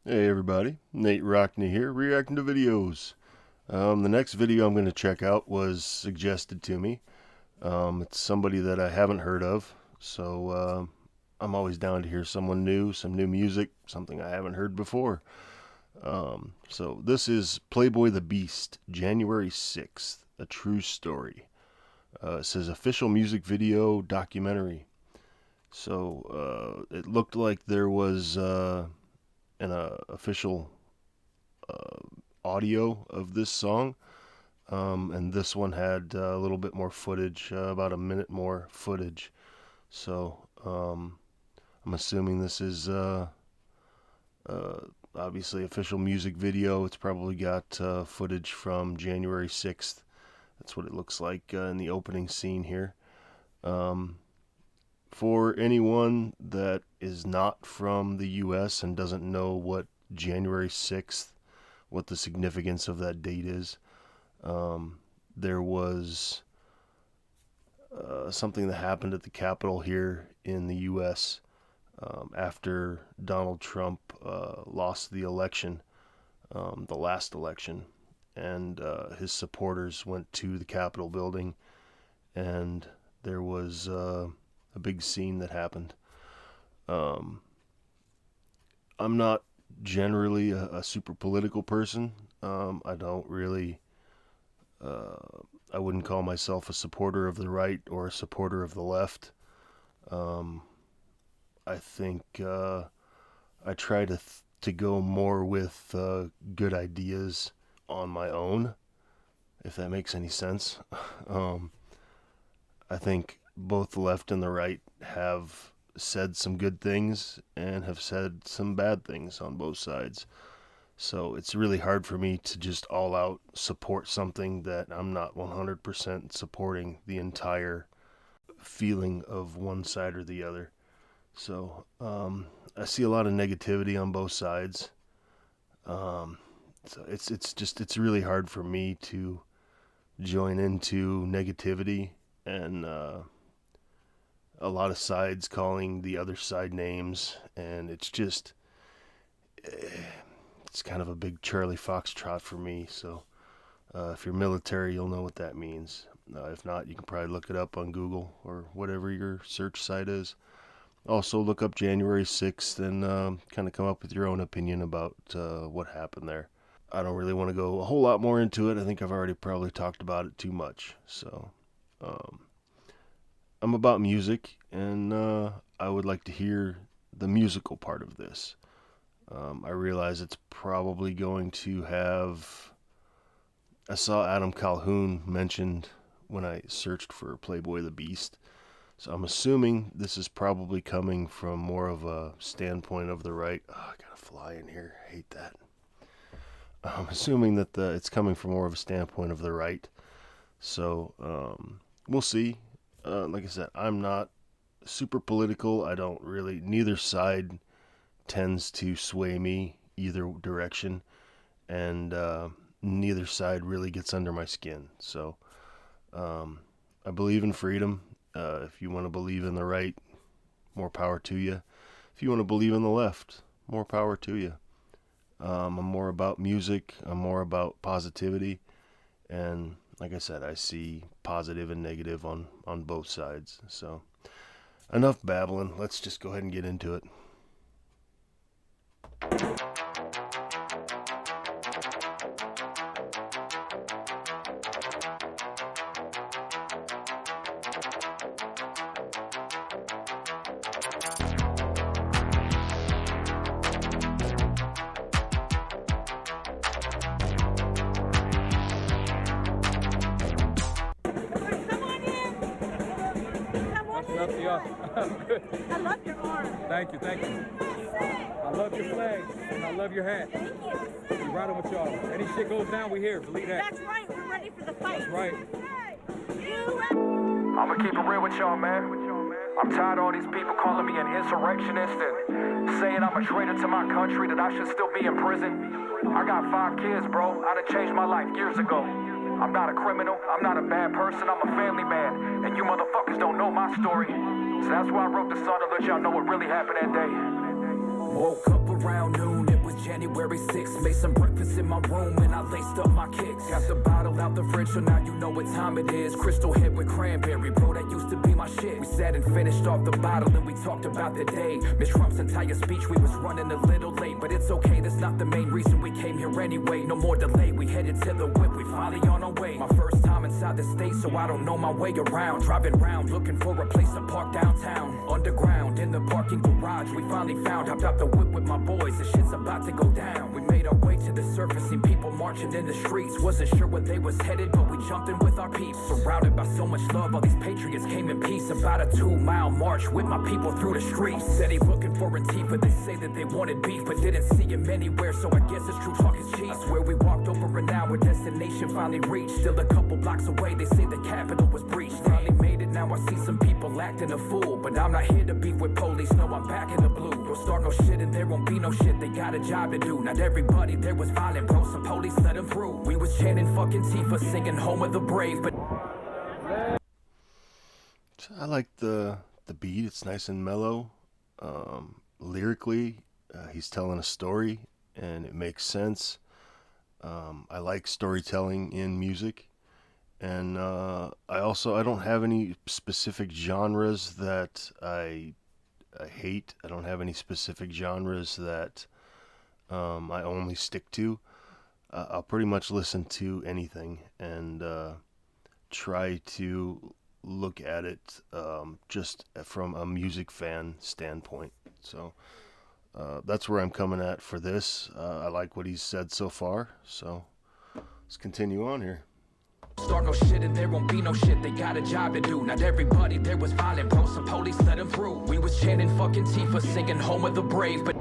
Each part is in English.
Hey everybody, Nate Rockne here, reacting to videos. The next video I'm going to check out was suggested to me. It's somebody that I haven't heard of, so I'm always down to hear someone new, some new music, something I haven't heard before. So this is Playboy the Beast, January 6th, a true story. It says official music video documentary. So it looked like there was an official audio of this song, and this one had a little bit more footage, about a minute more footage. So I'm assuming this is uh, obviously official music video. It's probably got footage from January 6th. That's what it looks like in the opening scene here. Um, for anyone that is not from the US and doesn't know what January 6th, what the significance of that date is, there was something that happened at the Capitol here in the US after Donald Trump lost the election, the last election, and his supporters went to the Capitol building, and there was a big scene that happened. Um, I'm not generally a super political person. I don't really, I wouldn't call myself a supporter of the right or a supporter of the left. Um, I think I try to go more with good ideas on my own, if that makes any sense. um, I think both the left and the right have said some good things and have said some bad things on both sides. So it's really hard for me to just all out support something that I'm not 100% supporting the entire feeling of one side or the other. So I see a lot of negativity on both sides. Um, so it's really hard for me to join into negativity and a lot of sides calling the other side names, and it's just it's kind of a big Charlie Foxtrot for me. So if you're military, you'll know what that means. If not, you can probably look it up on Google or whatever your search site is. Also, look up January 6th and kind of come up with your own opinion about what happened there. I don't really want to go a whole lot more into it. I think I've already probably talked about it too much. So um, I'm about music, and I would like to hear the musical part of this. I realize it's probably going to have. I saw Adam Calhoun mentioned when I searched for Playboy the Beast. So I'm assuming this is probably coming from more of a standpoint of the right. Oh, I got a fly in here. I hate that. I'm assuming that it's coming from more of a standpoint of the right. So we'll see. Like I said, I'm not super political. I don't really. Neither side tends to sway me either direction, and neither side really gets under my skin. So I believe in freedom. If you want to believe in the right, more power to you. If you want to believe in the left, more power to you. I'm more about music. I'm more about positivity. And like I said, I see positive and negative on both sides. So enough babbling. Let's just go ahead and get into it. Up to y'all. I'm good. I love your arm. Thank you, thank you. I love your flag, and I love your hat. Thank you. We riding with y'all. Any shit goes down, we here. Believe that. That's right. We're ready for the fight. That's right. I'ma keep it real with y'all, man. I'm tired of all these people calling me an insurrectionist and saying I'm a traitor to my country, that I should still be in prison. I got 5 kids, bro. I done changed my life years ago. I'm not a criminal, I'm not a bad person, I'm a family man. And you motherfuckers don't know my story. So that's why I wrote the song to let y'all know what really happened that day. Woke up around noon, it was January January 6th. Made some breakfast in my room and I laced up my kicks. Got the bottle out the fridge, so now you know what time it is. Crystal Head with cranberry, bro, that used to be my shit. We sat and finished off the bottle and we talked about the day. Miss Trump's entire speech, we was running a little late, but it's okay, that's not the main reason we came here anyway. No more delay, we headed to the whip, we finally on our way. My first time inside the state, so I don't know my way around. Driving round, looking for a place to park downtown. Underground, in the parking garage, we finally found. Hopped out the whip with my boys, the shit's about to go down. We made our way to the surface, seen people marching in the streets. Wasn't sure where they was headed, but we jumped in with our peeps. Surrounded by so much love, all these patriots came in peace. About a 2-mile march with my people through the streets. Said he looking for Antifa, they say that they wanted beef, but didn't see him anywhere, so I guess it's true talk is cheap. Where we walked over an hour, destination finally reached. Still a couple blocks away, they say the Capitol was breached. Finally made it, now I see some people acting a fool, but I'm not here to beef with police, no, I'm back in the blue. Don't start no shit and there won't be no shit, they got a job to do. Not everybody there was violent, bro, some police let them through. We was chanting fucking Tifa, singing Home of the Brave, but I like the beat. It's nice and mellow. Lyrically, he's telling a story and it makes sense. I like storytelling in music, and I don't have any specific genres that I hate. I don't have any specific genres that I only stick to. I'll pretty much listen to anything and try to look at it just from a music fan standpoint. So that's where I'm coming at for this. I like what he's said so far, so let's continue on here. start no shit and there won't be no shit, they got a job to do. Not everybody there was violent, bro, some police let them through. We was chanting fucking Tifa, singing Home of the Brave, but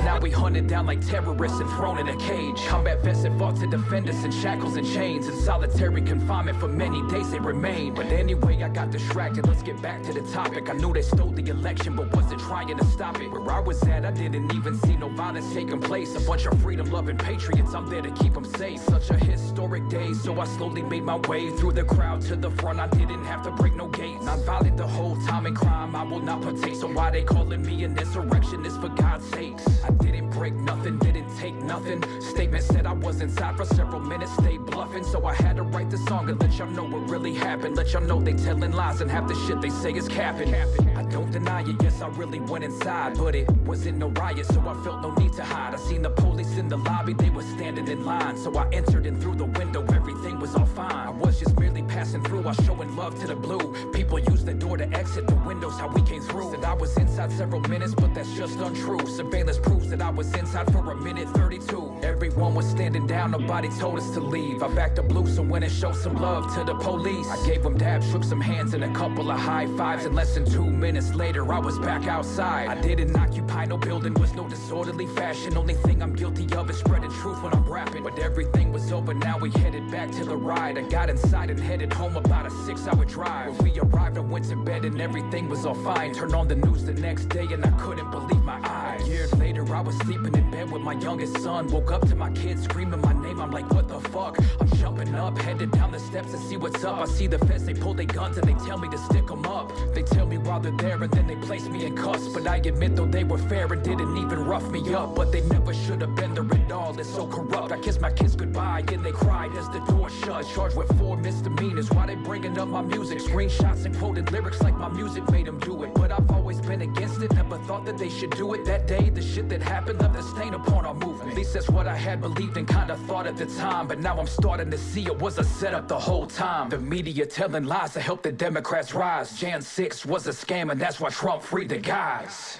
now we hunted down like terrorists and thrown in a cage. Combat vets that fought to defend us in shackles and chains. In solitary confinement for many days they remained. But anyway, I got distracted, let's get back to the topic. I knew they stole the election, but wasn't trying to stop it. Where I was at, I didn't even see no violence taking place. A bunch of freedom-loving patriots, I'm there to keep them safe. Such a historic day, so I slowly made my way through the crowd to the front. I didn't have to break no gates. Non-violent the whole time in crime, I will not partake. So why they calling me an insurrectionist, for God's sakes? I didn't break nothing, didn't take nothing. Statement said I was inside for several minutes, stayed bluffing. So I had to write the song and let y'all know what really happened. Let y'all know they telling lies and half the shit they say is capping. I don't deny it, yes I really went inside, but it wasn't no riot, so I felt no need to hide. I seen the police in the lobby, they were standing in line. So I entered and through the window, everything was all fine. I was just merely passing through, I was showing love to the blue. People used the door to exit, the windows how we came through. Said I was inside several minutes, but that's just untrue. Surveillance proves that I was inside for a minute 32. Everyone was standing down, nobody told us to leave. I backed up loose and went and showed some love to the police. I gave them dabs, shook some hands and a couple of high fives. And less than 2 minutes later, I was back outside. I didn't occupy no building, was no disorderly fashion. Only thing I'm guilty of is spreading truth when I'm rapping. But everything was over, now we headed back to the ride. I got inside and headed home, about a 6-hour drive. When we arrived, I went to bed and everything was all fine. Turned on the news the next day and I couldn't believe my eyes. Years later, I was sleeping in bed with my youngest son. Woke up to my kids screaming my name, I'm like, what the fuck? I'm jumping up, headed down the steps to see what's up. I see the feds, they pull their guns and they tell me to stick them up. They tell me while they're there and then they place me in cuffs. But I admit though they were fair and didn't even rough me up. But they never should have been there at all, it's so corrupt. I kissed my kids goodbye and they cried as the door shut. Charged with 4 misdemeanors, why they bringing up my music? Screenshots and quoted lyrics like my music made them do it. But I've always been against it, never thought that they should do it. That day, the shit that happened left a stain upon our movement. At least that's what I had believed and kinda thought at the time. But now I'm starting to see it was a setup the whole time. The media telling lies to help the Democrats rise. Jan 6 was a scam and that's why Trump freed the guys.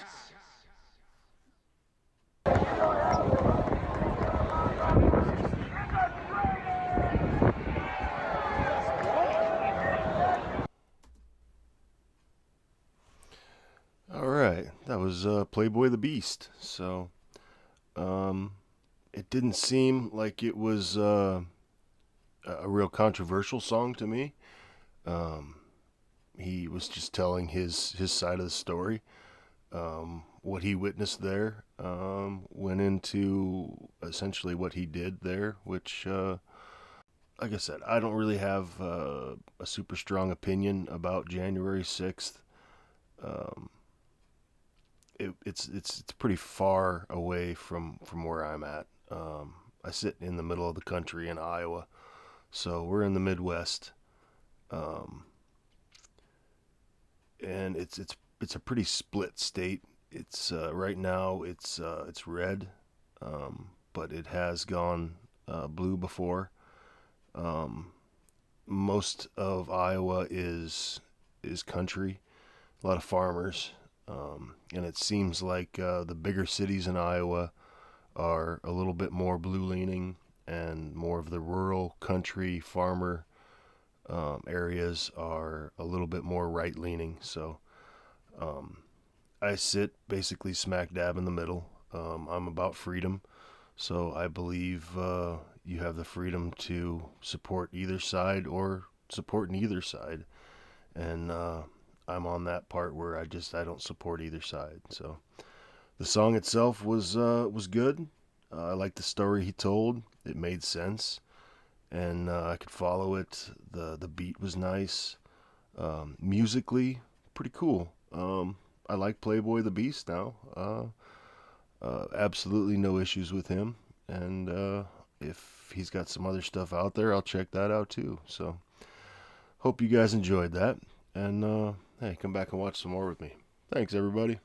Alright, that was Playboy the Beast. So, it didn't seem like it was a real controversial song to me. He was just telling his side of the story. What he witnessed there went into essentially what he did there, which like I said, I don't really have a super strong opinion about January 6th. Um, it's pretty far away from where I'm at. I sit in the middle of the country in Iowa, so we're in the Midwest, um, and it's a pretty split state. It's right now it's red, but it has gone blue before. Um, Most of Iowa is country, a lot of farmers, and it seems like the bigger cities in Iowa are a little bit more blue leaning, and more of the rural country farmer areas are a little bit more right leaning. So um, I sit basically smack dab in the middle. I'm about freedom, so I believe you have the freedom to support either side or support neither side, and I'm on that part where I don't support either side. So the song itself was good. I liked the story he told. It made sense, and I could follow it. The beat was nice. Musically, pretty cool. I like Playboy the Beast now. Absolutely no issues with him, and if he's got some other stuff out there, I'll check that out too. So hope you guys enjoyed that, and hey, come back and watch some more with me. Thanks, everybody.